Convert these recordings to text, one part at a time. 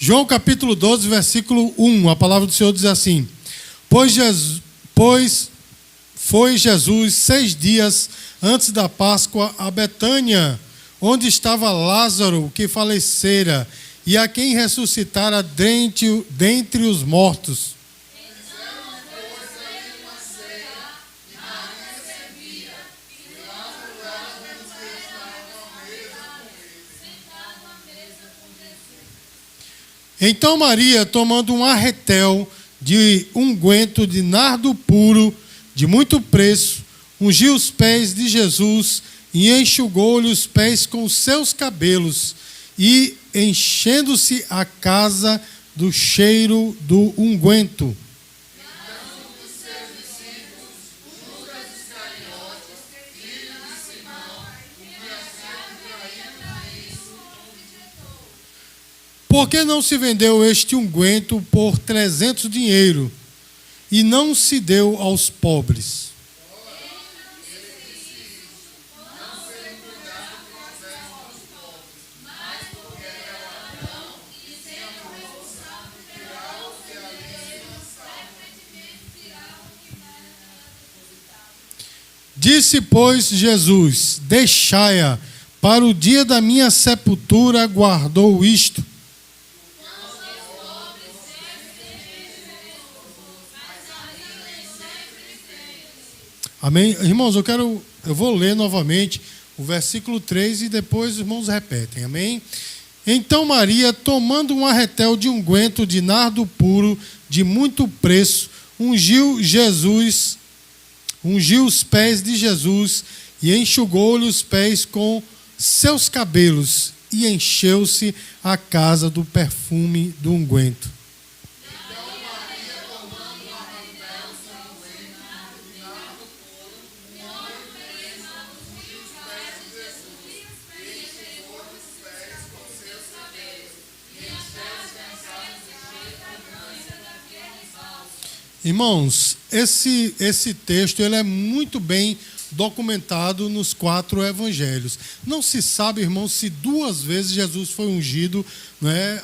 João capítulo 12, versículo 1, a palavra do Senhor diz assim: Pois foi Jesus 6 dias antes da Páscoa a Betânia, onde estava Lázaro, que falecera, e a quem ressuscitara dentre os mortos. Então Maria, tomando um arretel de unguento de nardo puro, de muito preço, ungiu os pés de Jesus e enxugou-lhe os pés com os seus cabelos, e enchendo-se a casa do cheiro do unguento. Por que não se vendeu este unguento por 300 dinheiro e não se deu aos pobres? Disse, pois, Jesus: deixai-a, para o dia da minha sepultura guardou isto. Amém? Irmãos, eu vou ler novamente o versículo 3 e depois os irmãos repetem. Amém? Então Maria, tomando um arretel de unguento de nardo puro, de muito preço, ungiu os pés de Jesus e enxugou-lhe os pés com seus cabelos, e encheu-se a casa do perfume do unguento. Irmãos, esse texto ele é muito bem documentado nos 4 evangelhos. Não se sabe, irmãos, se 2 vezes Jesus foi ungido, né,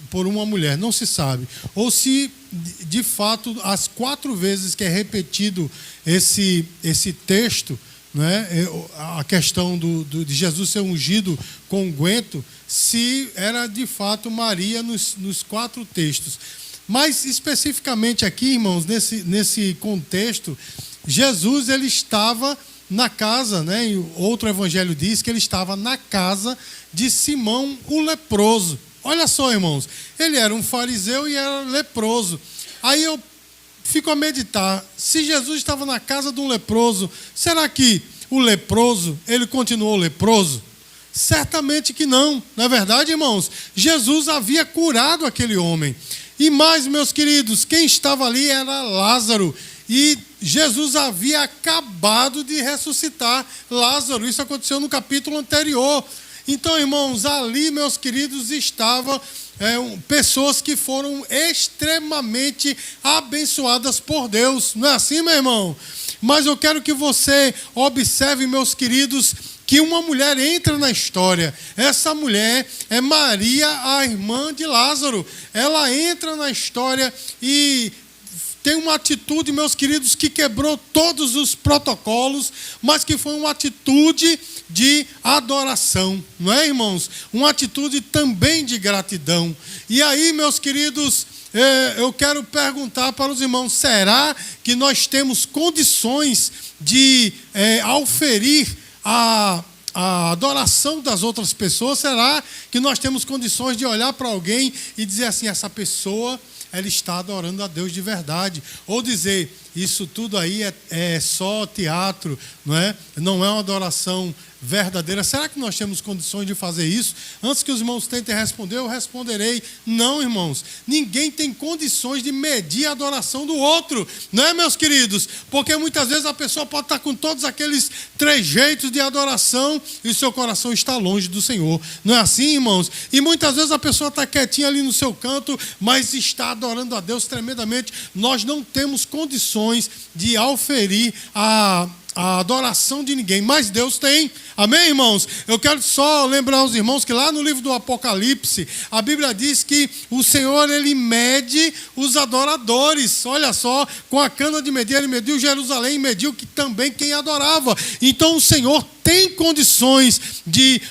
por uma mulher. Não se sabe. Ou se, de fato, as 4 vezes que é repetido esse texto, né, a questão de Jesus ser ungido com unguento, se era, de fato, Maria nos 4 textos. Mas, especificamente aqui, irmãos, nesse contexto, Jesus ele estava na casa, né? E outro evangelho diz que ele estava na casa de Simão o leproso. Olha só, irmãos, ele era um fariseu e era leproso. Aí eu fico a meditar, se Jesus estava na casa de um leproso, será que o leproso, ele continuou leproso? Certamente que não. Na verdade, irmãos, Jesus havia curado aquele homem. E mais, meus queridos, quem estava ali era Lázaro. E Jesus havia acabado de ressuscitar Lázaro. Isso aconteceu no capítulo anterior. Então, irmãos, ali, meus queridos, estavam pessoas que foram extremamente abençoadas por Deus. Não é assim, meu irmão? Mas eu quero que você observe, meus queridos, que uma mulher entra na história. Essa mulher é Maria, a irmã de Lázaro. Ela entra na história e tem uma atitude, meus queridos, que quebrou todos os protocolos, mas que foi uma atitude de adoração, não é, irmãos? Uma atitude também de gratidão. E aí, meus queridos, eu quero perguntar para os irmãos, será que nós temos condições de auferir a adoração das outras pessoas? Será que nós temos condições de olhar para alguém e dizer assim, essa pessoa, ela está adorando a Deus de verdade? Ou dizer, isso tudo aí é só teatro, não é uma adoração verdadeira? Será que nós temos condições de fazer isso? Antes que os irmãos tentem responder, eu responderei: não, irmãos. Ninguém tem condições de medir a adoração do outro, não é, meus queridos? Porque muitas vezes a pessoa pode estar com todos aqueles trejeitos de adoração e o seu coração está longe do Senhor. Não é assim, irmãos? E muitas vezes a pessoa está quietinha ali no seu canto, mas está adorando a Deus tremendamente. Nós não temos condições de auferir a a adoração de ninguém, mas Deus tem. Amém, irmãos? Eu quero só lembrar aos irmãos que lá no livro do Apocalipse, a Bíblia diz que o Senhor, Ele mede os adoradores. Olha só, com a cana de medir, Ele mediu Jerusalém e mediu que também quem adorava. Então o Senhor tem condições de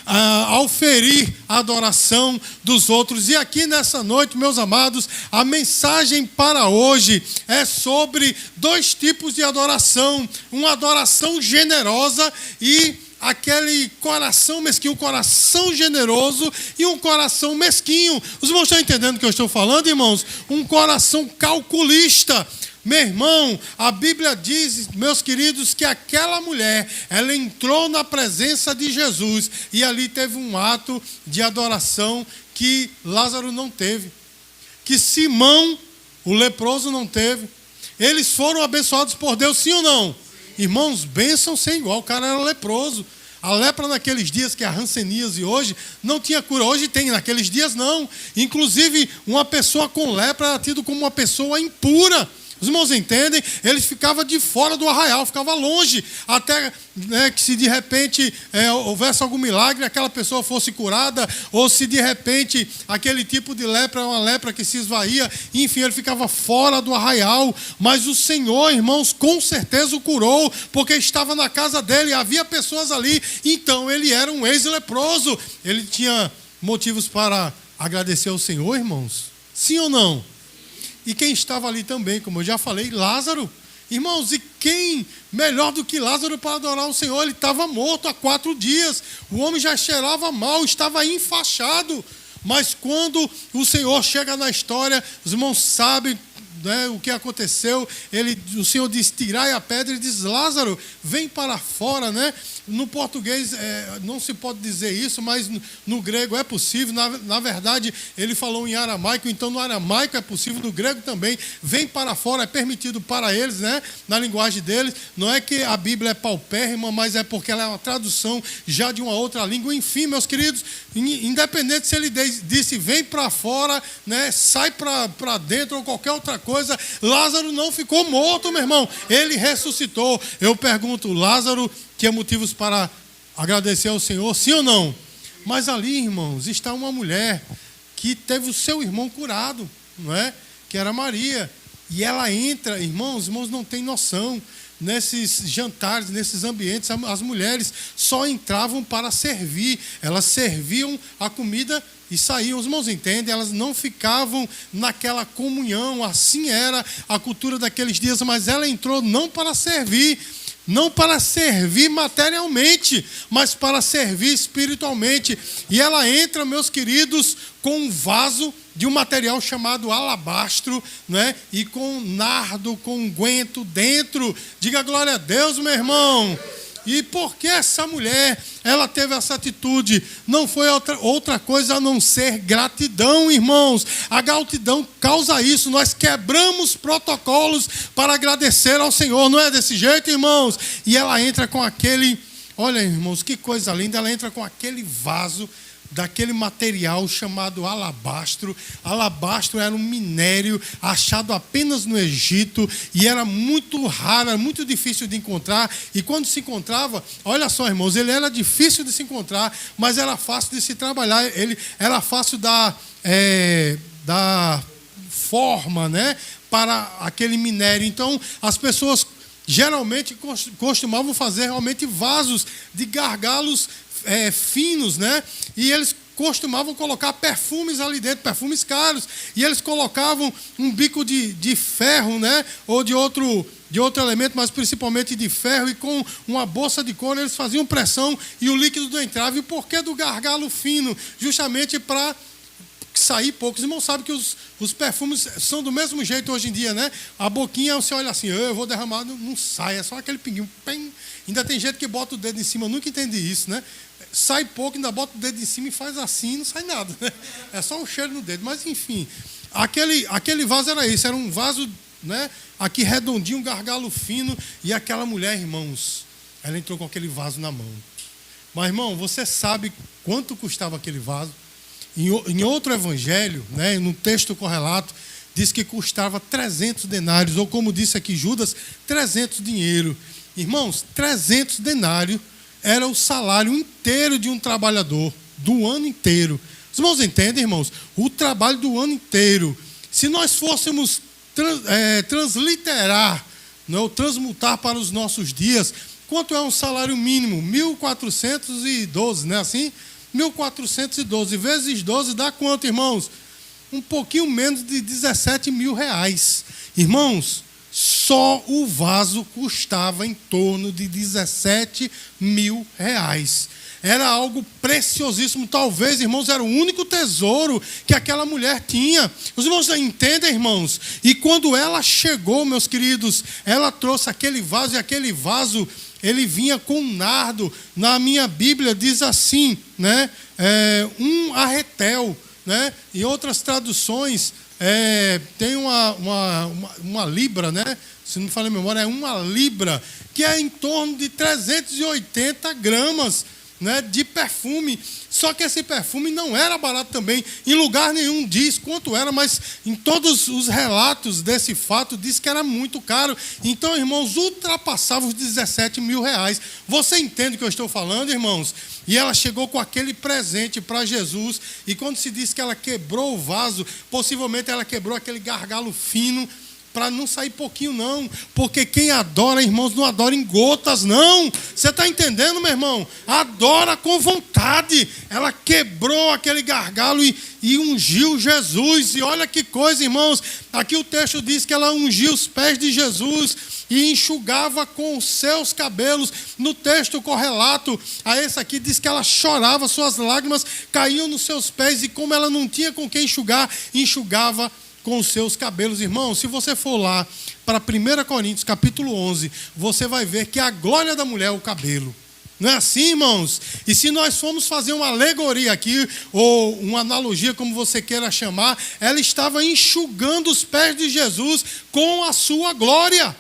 auferir a adoração dos outros. E aqui nessa noite, meus amados, a mensagem para hoje é sobre dois tipos de adoração. Uma adoração generosa e aquele coração mesquinho, um coração generoso e um coração mesquinho. Os irmãos estão entendendo o que eu estou falando, irmãos? Um coração calculista. Meu irmão, a Bíblia diz, meus queridos, que aquela mulher, ela entrou na presença de Jesus e ali teve um ato de adoração que Lázaro não teve, que Simão, o leproso, não teve. Eles foram abençoados por Deus, sim ou não? Sim. Irmãos, bênção sem igual, o cara era leproso. A lepra naqueles dias, que é a hanseníase hoje, não tinha cura. Hoje tem, naqueles dias não. Inclusive, uma pessoa com lepra era tida como uma pessoa impura. Os irmãos entendem? Ele ficava de fora do arraial, ficava longe, até que se de repente houvesse algum milagre, aquela pessoa fosse curada, ou se de repente aquele tipo de lepra é uma lepra que se esvaía, enfim, ele ficava fora do arraial. Mas o Senhor, irmãos, com certeza o curou, porque estava na casa dele, havia pessoas ali, então ele era um ex-leproso. Ele tinha motivos para agradecer ao Senhor, irmãos? Sim ou não? E quem estava ali também, como eu já falei, Lázaro. Irmãos, e quem melhor do que Lázaro para adorar o Senhor? Ele estava morto há 4 dias. O homem já cheirava mal, estava enfaixado. Mas quando o Senhor chega na história, os irmãos sabem, né, o que aconteceu. O Senhor diz, tirai a pedra, e diz, Lázaro, vem para fora, né? No português não se pode dizer isso, mas no grego é possível. Na verdade, ele falou em aramaico, então no aramaico é possível, no grego também. Vem para fora, é permitido para eles, né? Na linguagem deles. Não é que a Bíblia é paupérrima, mas é porque ela é uma tradução já de uma outra língua. Enfim, meus queridos, independente se ele disse vem para fora, né? Sai para dentro ou qualquer outra coisa, Lázaro não ficou morto, meu irmão. Ele ressuscitou. Eu pergunto, Lázaro tinha motivos para agradecer ao Senhor, sim ou não? Mas ali, irmãos, está uma mulher que teve o seu irmão curado, não é? Que era Maria. E ela entra, irmãos não têm noção. Nesses jantares, nesses ambientes, as mulheres só entravam para servir. Elas serviam a comida e saíam. Os irmãos entendem? Elas não ficavam naquela comunhão. Assim era a cultura daqueles dias. Mas ela entrou não para servir, não para servir materialmente, mas para servir espiritualmente. E ela entra, meus queridos, com um vaso de um material chamado alabastro, né? E com nardo, com unguento dentro. Diga glória a Deus, meu irmão. E por que essa mulher, ela teve essa atitude? Não foi outra coisa a não ser gratidão, irmãos. A gratidão causa isso. Nós quebramos protocolos para agradecer ao Senhor. Não é desse jeito, irmãos? E ela entra com aquele... Olha, irmãos, que coisa linda. Ela entra com aquele vaso daquele material chamado alabastro. Alabastro era um minério achado apenas no Egito e era muito raro, era muito difícil de encontrar. E quando se encontrava, olha só, irmãos, ele era difícil de se encontrar, mas era fácil de se trabalhar. Ele era fácil da forma, né, para aquele minério. Então, as pessoas geralmente costumavam fazer realmente vasos de gargalos finos, né? E eles costumavam colocar perfumes ali dentro, perfumes caros, e eles colocavam um bico de ferro, né? Ou de outro elemento, mas principalmente de ferro, e com uma bolsa de couro eles faziam pressão e o líquido não entrava. E por que do gargalo fino? Justamente para sair pouco. Os irmãos sabem que os perfumes são do mesmo jeito hoje em dia, né? A boquinha, você olha assim, eu vou derramar, não sai, é só aquele pinguinho. Pem. Ainda tem gente que bota o dedo em cima, eu nunca entendi isso, né? Sai pouco, ainda bota o dedo em cima e faz assim, não sai nada, né? É só um cheiro no dedo. Mas, enfim, aquele vaso era isso, era um vaso, né? Aqui redondinho, um gargalo fino, e aquela mulher, irmãos, ela entrou com aquele vaso na mão. Mas, irmão, você sabe quanto custava aquele vaso? Em outro evangelho, né, no texto correlato, diz que custava 300 denários, ou como disse aqui Judas, 300 dinheiro. Irmãos, 300 denários era o salário inteiro de um trabalhador, do ano inteiro. Os irmãos entendem, irmãos? O trabalho do ano inteiro. Se nós fôssemos transliterar, não, transmutar para os nossos dias, quanto é um salário mínimo? 1.412, não é assim? 1.412 vezes 12 dá quanto, irmãos? Um pouquinho menos de 17 mil reais. Irmãos, só o vaso custava em torno de 17 mil reais. Era algo preciosíssimo. Talvez, irmãos, era o único tesouro que aquela mulher tinha. Os irmãos entendem, irmãos? E quando ela chegou, meus queridos, ela trouxe aquele vaso, e aquele vaso, ele vinha com nardo. Na minha Bíblia diz assim, né? Um arretel, né? Em outras traduções, tem uma libra, né? Se não me falha a memória, é uma libra, que é em torno de 380 gramas, né, de perfume. Só que esse perfume não era barato também. Em lugar nenhum diz quanto era, mas em todos os relatos desse fato diz que era muito caro. Então, irmãos, ultrapassava os 17 mil reais. Você entende o que eu estou falando, irmãos? E ela chegou com aquele presente para Jesus. E quando se diz que ela quebrou o vaso, possivelmente ela quebrou aquele gargalo fino, para não sair pouquinho, não. Porque quem adora, irmãos, não adora em gotas, não. Você está entendendo, meu irmão? Adora com vontade. Ela quebrou aquele gargalo e ungiu Jesus. E olha que coisa, irmãos. Aqui o texto diz que ela ungiu os pés de Jesus e enxugava com os seus cabelos. No texto correlato a esse aqui, diz que ela chorava, suas lágrimas caíam nos seus pés. E como ela não tinha com quem enxugar, enxugava com os seus cabelos. Irmão, se você for lá para 1 Coríntios capítulo 11, você vai ver que a glória da mulher é o cabelo. Não é assim, irmãos? E se nós formos fazer uma alegoria aqui, ou uma analogia, como você queira chamar, ela estava enxugando os pés de Jesus com a sua glória.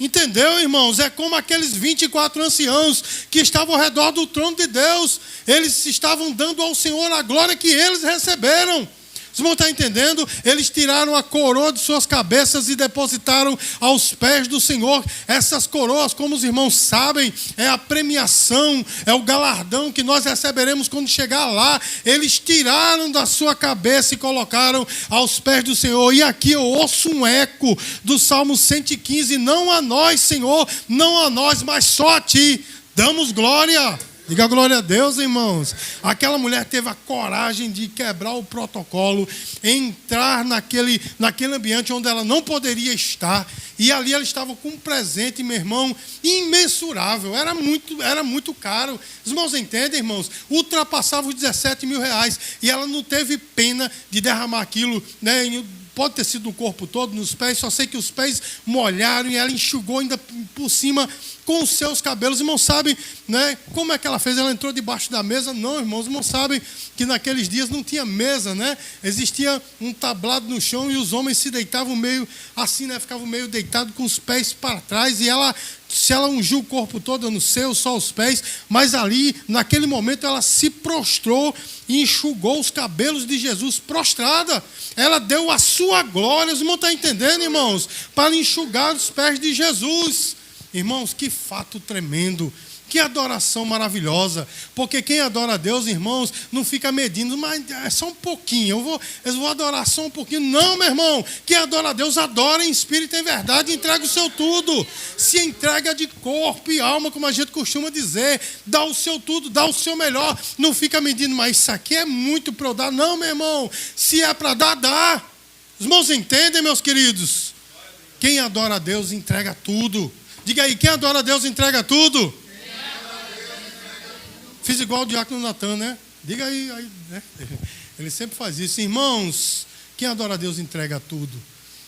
Entendeu, irmãos? É como aqueles 24 anciãos que estavam ao redor do trono de Deus. Eles estavam dando ao Senhor a glória que eles receberam. Vocês vão estar entendendo? Eles tiraram a coroa de suas cabeças e depositaram aos pés do Senhor. Essas coroas, como os irmãos sabem, é a premiação, é o galardão que nós receberemos quando chegar lá. Eles tiraram da sua cabeça e colocaram aos pés do Senhor. E aqui eu ouço um eco do Salmo 115. Não a nós, Senhor, não a nós, mas só a Ti damos glória. Diga glória a Deus, irmãos. Aquela mulher teve a coragem de quebrar o protocolo, entrar naquele ambiente onde ela não poderia estar. E ali ela estava com um presente, meu irmão, imensurável. Era muito caro. Os irmãos entendem, irmãos? Ultrapassava os 17 mil reais. E ela não teve pena de derramar aquilo, né? Pode ter sido no corpo todo, nos pés, só sei que os pés molharam e ela enxugou ainda por cima com os seus cabelos. Irmãos, sabem, né, como é que ela fez? Ela entrou debaixo da mesa? Não, irmãos. Irmãos sabem que naqueles dias não tinha mesa, né? Existia um tablado no chão e os homens se deitavam meio assim, né? Ficavam meio deitados com os pés para trás. E ela, se ela ungiu o corpo todo, eu não sei, só os pés, mas ali, naquele momento, ela se prostrou e enxugou os cabelos de Jesus prostrada. Ela deu a sua glória. Os irmãos estão entendendo, irmãos? Para enxugar os pés de Jesus. Irmãos, que fato tremendo. Que adoração maravilhosa. Porque quem adora a Deus, irmãos, não fica medindo, mas é só um pouquinho. Eu vou adorar só um pouquinho. Não, meu irmão. Quem adora a Deus, adora em espírito e em verdade. Entrega o seu tudo. Se entrega de corpo e alma, como a gente costuma dizer. Dá o seu tudo, dá o seu melhor. Não fica medindo, mas isso aqui é muito para eu dar. Não, meu irmão. Se é para dar, dá. Os irmãos entendem, meus queridos? Quem adora a Deus, entrega tudo. Diga aí, quem adora a Deus, entrega tudo. Fiz igual o diácono Natan, né? Diga aí, né? Ele sempre faz isso. Irmãos, quem adora a Deus entrega tudo.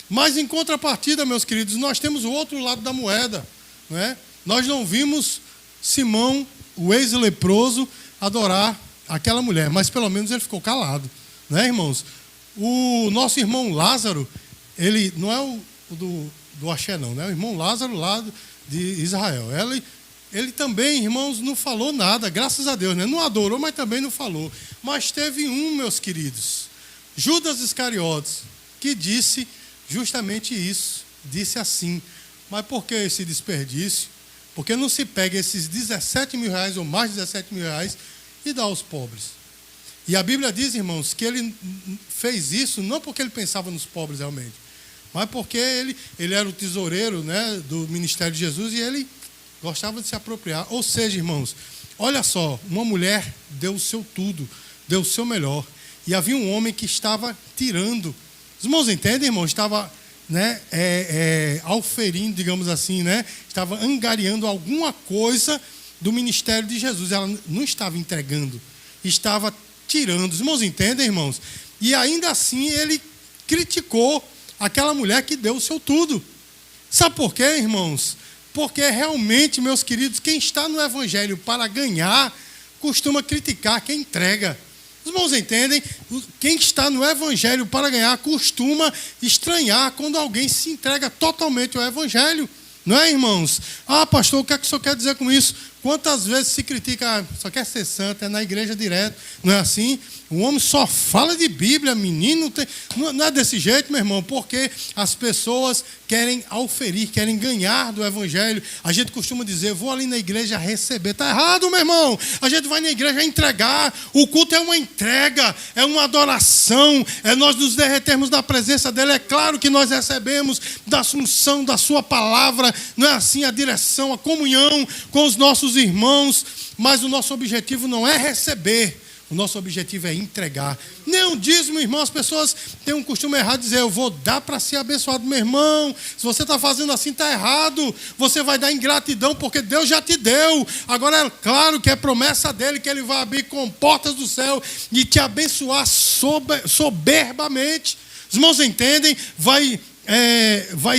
Mas em contrapartida, meus queridos, nós temos o outro lado da moeda, né? Nós não vimos Simão, o ex-leproso, adorar aquela mulher, mas pelo menos ele ficou calado, né, irmãos? O nosso irmão Lázaro, ele não é o do Axé, não, né? O irmão Lázaro lá de Israel. Ele também, irmãos, não falou nada, graças a Deus, né? Não adorou, mas também não falou. Mas teve um, meus queridos, Judas Iscariotes, que disse justamente isso. Disse assim: mas por que esse desperdício? Porque não se pega esses 17 mil reais ou mais de 17 mil reais e dá aos pobres. E a Bíblia diz, irmãos, que ele fez isso não porque ele pensava nos pobres realmente, mas porque ele era o tesoureiro, né, do ministério de Jesus e ele gostava de se apropriar. Ou seja, irmãos, olha só, uma mulher deu o seu tudo, deu o seu melhor. E havia um homem que estava tirando. Os irmãos entendem, irmãos? Estava, né, auferindo, digamos assim, né? Estava angariando alguma coisa do ministério de Jesus. Ela não estava entregando, estava tirando. Os irmãos entendem, irmãos? E ainda assim ele criticou aquela mulher que deu o seu tudo. Sabe por quê, irmãos? Porque realmente, meus queridos, quem está no evangelho para ganhar, costuma criticar quem entrega. Os irmãos entendem? Quem está no evangelho para ganhar, costuma estranhar quando alguém se entrega totalmente ao evangelho. Não é, irmãos? Ah, pastor, o que é que o senhor quer dizer com isso? Quantas vezes se critica, só quer ser santo, é na igreja direto, não é assim? O homem só fala de Bíblia, menino, não é desse jeito, meu irmão, porque as pessoas querem auferir, querem ganhar do evangelho. A gente costuma dizer, vou ali na igreja receber. Está errado, meu irmão. A gente vai na igreja entregar. O culto é uma entrega, é uma adoração, é nós nos derretermos na presença dele. É claro que nós recebemos da assunção da sua palavra, não é assim, a direção, a comunhão com os nossos irmãos, mas o nosso objetivo não é receber. O nosso objetivo é entregar. Nem um dízimo, irmão. As pessoas têm um costume errado de dizer, eu vou dar para ser abençoado. Meu irmão, se você está fazendo assim, está errado. Você vai dar ingratidão, porque Deus já te deu. Agora é claro que é promessa dele, que ele vai abrir com portas do céu e te abençoar soberbamente. Os irmãos entendem? Vai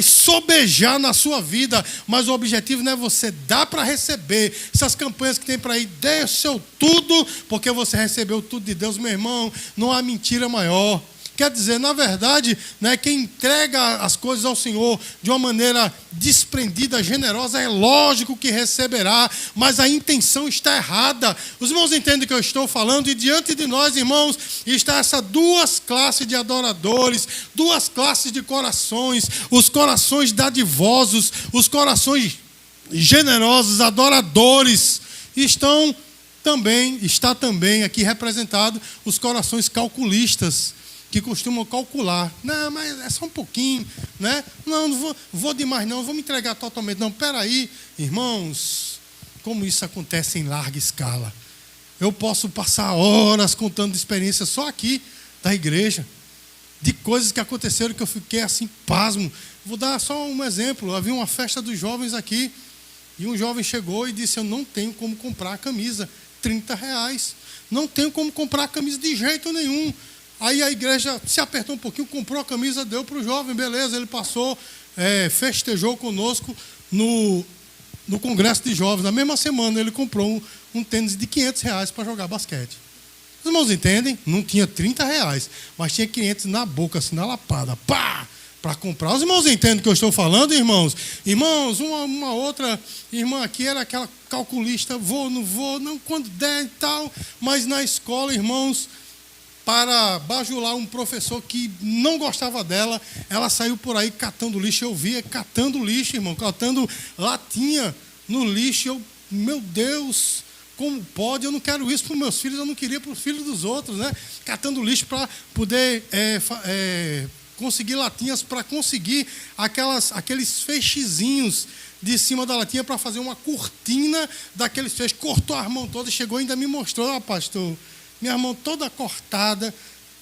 sobejar na sua vida, mas o objetivo não é você dar para receber. Essas campanhas que tem para ir, dê o seu tudo, porque você recebeu tudo de Deus, meu irmão, não há mentira maior. Quer dizer, na verdade, né, quem entrega as coisas ao Senhor de uma maneira desprendida, generosa, é lógico que receberá, mas a intenção está errada. Os irmãos entendem o que eu estou falando? E diante de nós, irmãos, está essas duas classes de adoradores, duas classes de corações, os corações dadivosos, os corações generosos, adoradores. Está também aqui representado os corações calculistas, que costumam calcular. Não, mas é só um pouquinho, né? Não vou demais não, vou me entregar totalmente. Não, peraí, irmãos, como isso acontece em larga escala. Eu posso passar horas contando experiências só aqui da igreja, de coisas que aconteceram que eu fiquei assim, pasmo. Vou dar só um exemplo. Havia uma festa dos jovens aqui, e um jovem chegou e disse, eu não tenho como comprar a camisa, R$30. Não tenho como comprar a camisa de jeito nenhum. Aí a igreja se apertou um pouquinho, comprou a camisa, deu para o jovem, beleza, ele passou, festejou conosco no congresso de jovens. Na mesma semana ele comprou um tênis de R$500 para jogar basquete. Os irmãos entendem? Não tinha R$30, mas tinha 500 na boca, assim, na lapada, pá, para comprar. Os irmãos entendem o que eu estou falando, irmãos? Irmãos, uma outra irmã aqui era aquela calculista, vou, não, quando der e tal, mas na escola, irmãos, para bajular um professor que não gostava dela, ela saiu por aí catando lixo. Eu via catando lixo, irmão, catando latinha no lixo. Meu Deus, como pode? Eu não quero isso para os meus filhos, eu não queria para os filhos dos outros, né? Catando lixo para poder conseguir latinhas, para conseguir aqueles feixezinhos de cima da latinha para fazer uma cortina daqueles feixes. Cortou a mão toda e chegou e ainda me mostrou, pastor, minha mão toda cortada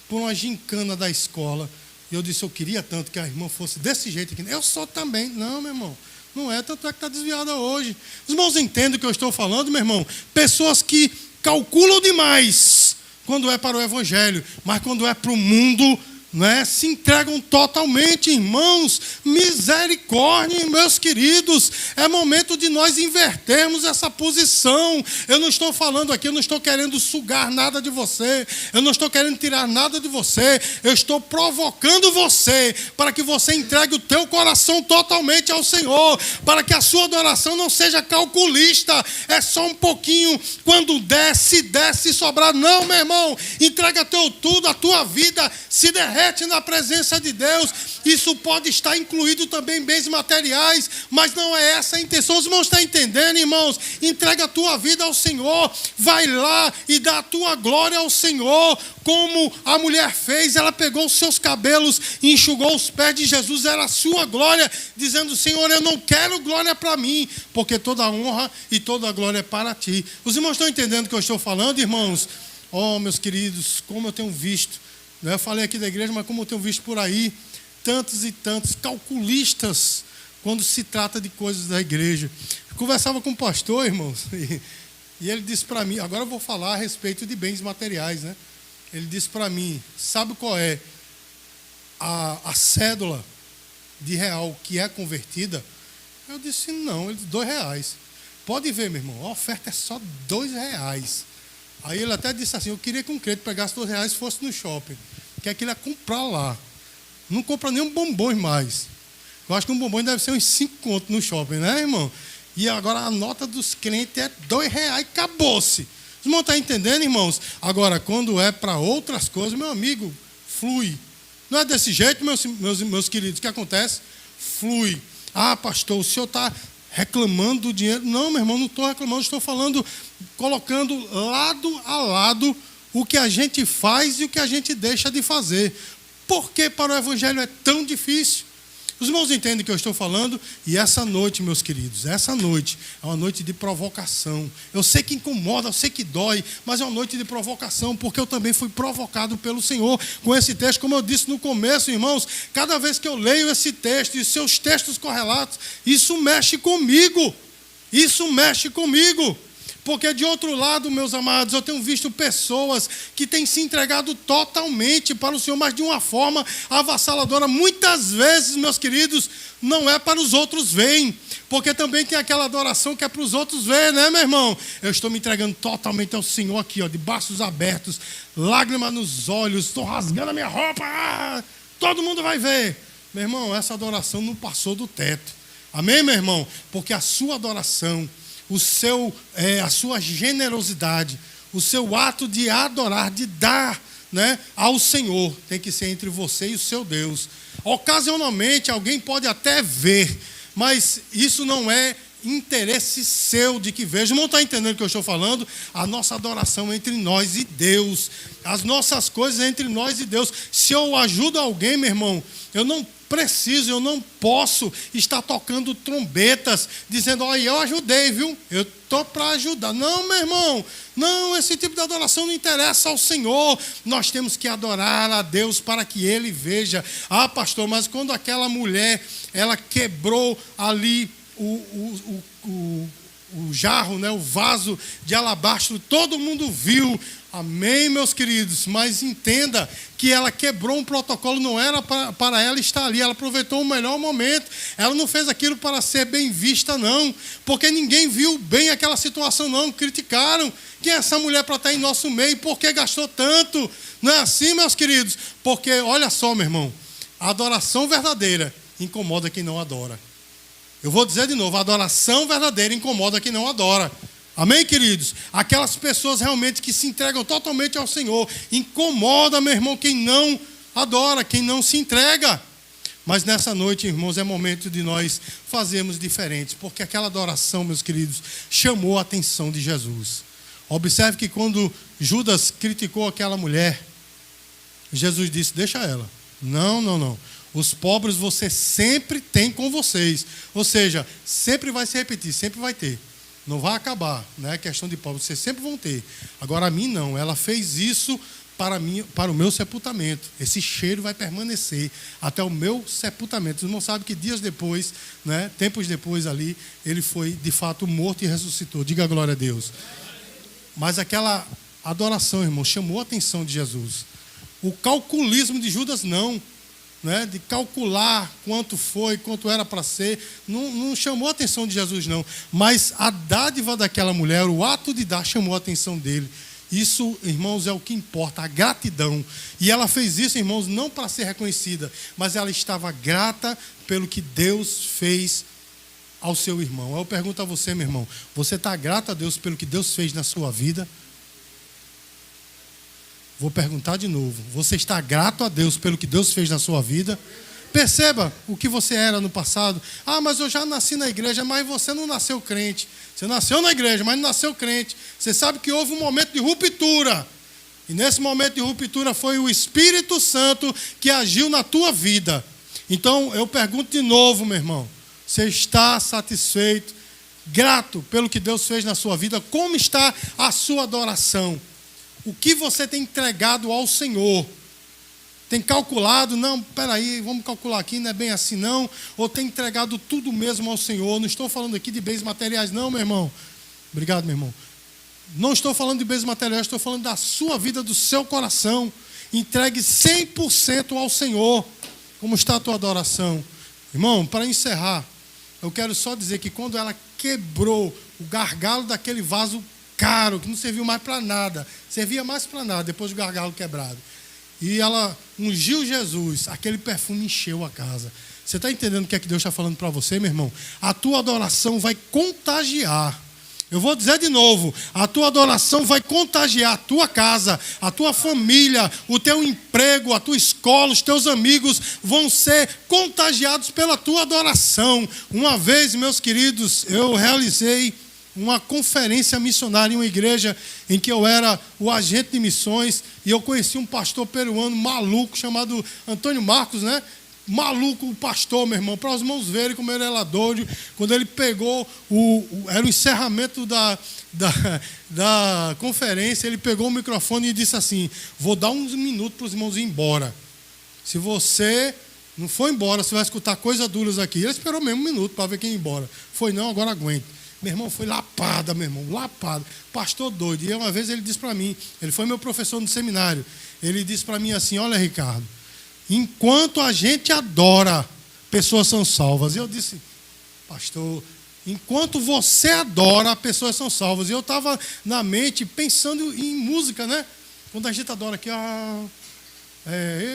por uma gincana da escola. E eu disse, eu queria tanto que a irmã fosse desse jeito aqui. Eu sou também. Não, meu irmão, não é, tanto é que está desviada hoje. Os irmãos entendem o que eu estou falando, meu irmão? Pessoas que calculam demais quando é para o evangelho, mas quando é para o mundo, né, se entregam totalmente, irmãos. Misericórdia, meus queridos. É momento de nós invertermos essa posição. Eu não estou falando aqui, eu não estou querendo sugar nada de você, eu não estou querendo tirar nada de você. Eu estou provocando você para que você entregue o teu coração totalmente ao Senhor, para que a sua adoração não seja calculista. É só um pouquinho, quando der, se sobrar. Não, meu irmão, entrega teu tudo, a tua vida se derrete compromete na presença de Deus. Isso pode estar incluído também em bens materiais, mas não é essa a intenção. Os irmãos estão entendendo, irmãos? Entrega a tua vida ao Senhor, vai lá e dá a tua glória ao Senhor, como a mulher fez. Ela pegou os seus cabelos e enxugou os pés de Jesus, era a sua glória, dizendo: Senhor, eu não quero glória para mim, porque toda a honra e toda a glória é para ti. Os irmãos estão entendendo o que eu estou falando, irmãos? Oh, meus queridos, como eu tenho visto, né? Eu falei aqui da igreja, mas como eu tenho visto por aí, tantos e tantos calculistas, quando se trata de coisas da igreja. Eu conversava com um pastor, irmãos, e ele disse para mim, agora eu vou falar a respeito de bens materiais, né? Ele disse para mim: sabe qual é a cédula de real que é convertida? Eu disse: não. Ele disse: R$2. Pode ver, meu irmão, a oferta é só R$2. Aí ele até disse assim: eu queria que um crente pegasse R$2 e fosse no shopping, que aquilo ia comprar lá. Não compra nem um bombom mais. Eu acho que um bombom deve ser uns 5 contos no shopping, né, irmão? E agora a nota dos crentes é R$2, acabou-se. Os irmãos estão entendendo, irmãos? Agora, quando é para outras coisas, meu amigo, flui. Não é desse jeito, meus queridos, o que acontece? Flui. Ah, pastor, o senhor está reclamando do dinheiro. Não, meu irmão, não estou reclamando, estou falando, colocando lado a lado o que a gente faz e o que a gente deixa de fazer. Por que para o evangelho é tão difícil? Os irmãos entendem o que eu estou falando? E essa noite, meus queridos, essa noite é uma noite de provocação. Eu sei que incomoda, eu sei que dói, mas é uma noite de provocação, porque eu também fui provocado pelo Senhor com esse texto. Como eu disse no começo, irmãos, cada vez que eu leio esse texto e seus textos correlatos, isso mexe comigo. Isso mexe comigo. Porque de outro lado, meus amados, eu tenho visto pessoas que têm se entregado totalmente para o Senhor, mas de uma forma avassaladora. Muitas vezes, meus queridos, não é para os outros verem, porque também tem aquela adoração que é para os outros verem, né, meu irmão? Eu estou me entregando totalmente ao Senhor aqui, ó, de braços abertos, lágrimas nos olhos, estou rasgando a minha roupa, todo mundo vai ver. Meu irmão, essa adoração não passou do teto. Amém, meu irmão? Porque a sua adoração, a sua generosidade, o seu ato de adorar, de dar, né, ao Senhor, tem que ser entre você e o seu Deus. Ocasionalmente alguém pode até ver, mas isso não é interesse seu de que veja. Não está entendendo o que eu estou falando? A nossa adoração é entre nós e Deus, as nossas coisas é entre nós e Deus. Se eu ajudo alguém, meu irmão, eu não posso estar tocando trombetas, dizendo: olha, eu ajudei, viu? Eu estou para ajudar. Não, meu irmão, não, esse tipo de adoração não interessa ao Senhor. Nós temos que adorar a Deus para que Ele veja. Ah, pastor, mas quando aquela mulher, ela quebrou ali o jarro, né, o vaso de alabastro, todo mundo viu. Amém, meus queridos? Mas entenda que ela quebrou um protocolo, não era para ela estar ali, ela aproveitou o melhor momento, ela não fez aquilo para ser bem vista, não, porque ninguém viu bem aquela situação, não, criticaram. Quem é essa mulher para estar em nosso meio? Por que gastou tanto? Não é assim, meus queridos? Porque, olha só, meu irmão, a adoração verdadeira incomoda quem não adora. Eu vou dizer de novo, a adoração verdadeira incomoda quem não adora. Amém, queridos? Aquelas pessoas realmente que se entregam totalmente ao Senhor. Incomoda, meu irmão, quem não adora, quem não se entrega. Mas nessa noite, irmãos, é momento de nós fazermos diferentes, porque aquela adoração, meus queridos, chamou a atenção de Jesus. Observe que quando Judas criticou aquela mulher, Jesus disse: deixa ela. Não. Os pobres você sempre tem com vocês. Ou seja, sempre vai se repetir, sempre vai ter. Não vai acabar, né? A questão de pobre, vocês sempre vão ter. Agora a mim não, ela fez isso para o meu sepultamento. Esse cheiro vai permanecer até o meu sepultamento. Os irmãos sabem que dias depois, né, tempos depois ali, ele foi de fato morto e ressuscitou. Diga glória a Deus. Mas aquela adoração, irmão, chamou a atenção de Jesus. O calculismo de Judas não. Né, de calcular quanto foi, quanto era para ser, não chamou a atenção de Jesus, não. Mas a dádiva daquela mulher, o ato de dar, chamou a atenção dele. Isso, irmãos, é o que importa, a gratidão. E ela fez isso, irmãos, não para ser reconhecida, mas ela estava grata pelo que Deus fez ao seu irmão. Eu pergunto a você, meu irmão, você está grato a Deus pelo que Deus fez na sua vida? Vou perguntar de novo. Você está grato a Deus pelo que Deus fez na sua vida? Perceba o que você era no passado. Ah, mas eu já nasci na igreja, mas você não nasceu crente. Você nasceu na igreja, mas não nasceu crente. Você sabe que houve um momento de ruptura. E nesse momento de ruptura foi o Espírito Santo que agiu na tua vida. Então eu pergunto de novo, meu irmão. Você está satisfeito, grato pelo que Deus fez na sua vida? Como está a sua adoração? O que você tem entregado ao Senhor? Tem calculado? Não, peraí, vamos calcular aqui, não é bem assim não. Ou tem entregado tudo mesmo ao Senhor? Não estou falando aqui de bens materiais não, meu irmão. Obrigado, meu irmão. Não estou falando de bens materiais, estou falando da sua vida, do seu coração. Entregue 100% ao Senhor. Como está a tua adoração? Irmão, para encerrar, eu quero só dizer que quando ela quebrou o gargalo daquele vaso caro, que não serviu mais para nada, servia mais para nada depois do gargalo quebrado, e ela ungiu Jesus, aquele perfume encheu a casa. Você está entendendo o que é que Deus está falando para você, meu irmão? A tua adoração vai contagiar. Eu vou dizer de novo, a tua adoração vai contagiar a tua casa, a tua família, o teu emprego, a tua escola, os teus amigos vão ser contagiados pela tua adoração. Uma vez, meus queridos, eu realizei uma conferência missionária em uma igreja em que eu era o agente de missões e eu conheci um pastor peruano maluco chamado Antônio Marcos, né? Maluco o pastor, meu irmão, para os irmãos verem como ele era doido. Quando ele pegou, era o encerramento da conferência, ele pegou o microfone e disse assim: vou dar uns minutos para os irmãos ir embora. Se você não for embora, você vai escutar coisas duras aqui. Ele esperou mesmo um minuto para ver quem ia embora. Foi não, agora aguente. Meu irmão, foi lapada, meu irmão, lapada. Pastor doido. E uma vez ele disse para mim, ele foi meu professor no seminário, ele disse para mim assim: olha, Ricardo, enquanto a gente adora, pessoas são salvas. E eu disse: pastor, enquanto você adora, pessoas são salvas. E eu estava na mente pensando em música, né? Quando a gente adora aqui,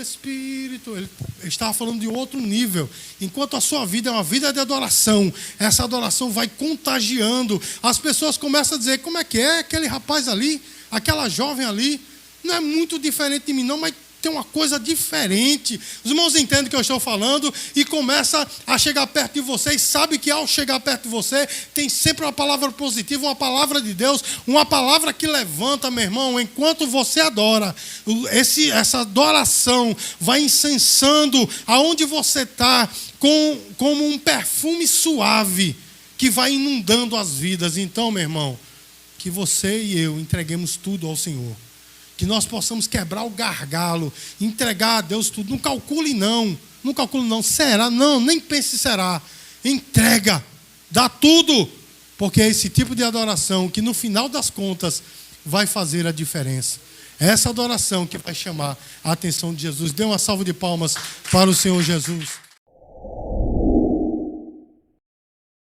Espírito, ele estava falando de outro nível. Enquanto a sua vida é uma vida de adoração, essa adoração vai contagiando. As pessoas começam a dizer: como é que é aquele rapaz ali, aquela jovem ali? Não é muito diferente de mim não, mas tem uma coisa diferente. Os irmãos entendem o que eu estou falando e começa a chegar perto de você e sabe que ao chegar perto de você tem sempre uma palavra positiva, uma palavra de Deus, uma palavra que levanta, meu irmão. Enquanto você adora, essa adoração vai incensando aonde você está como um perfume suave que vai inundando as vidas. Então, meu irmão, que você e eu entreguemos tudo ao Senhor. Que nós possamos quebrar o gargalo, entregar a Deus tudo. Não calcule não, será? Não, nem pense se será. Entrega, dá tudo, porque é esse tipo de adoração que no final das contas vai fazer a diferença. É essa adoração que vai chamar a atenção de Jesus. Dê uma salva de palmas para o Senhor Jesus.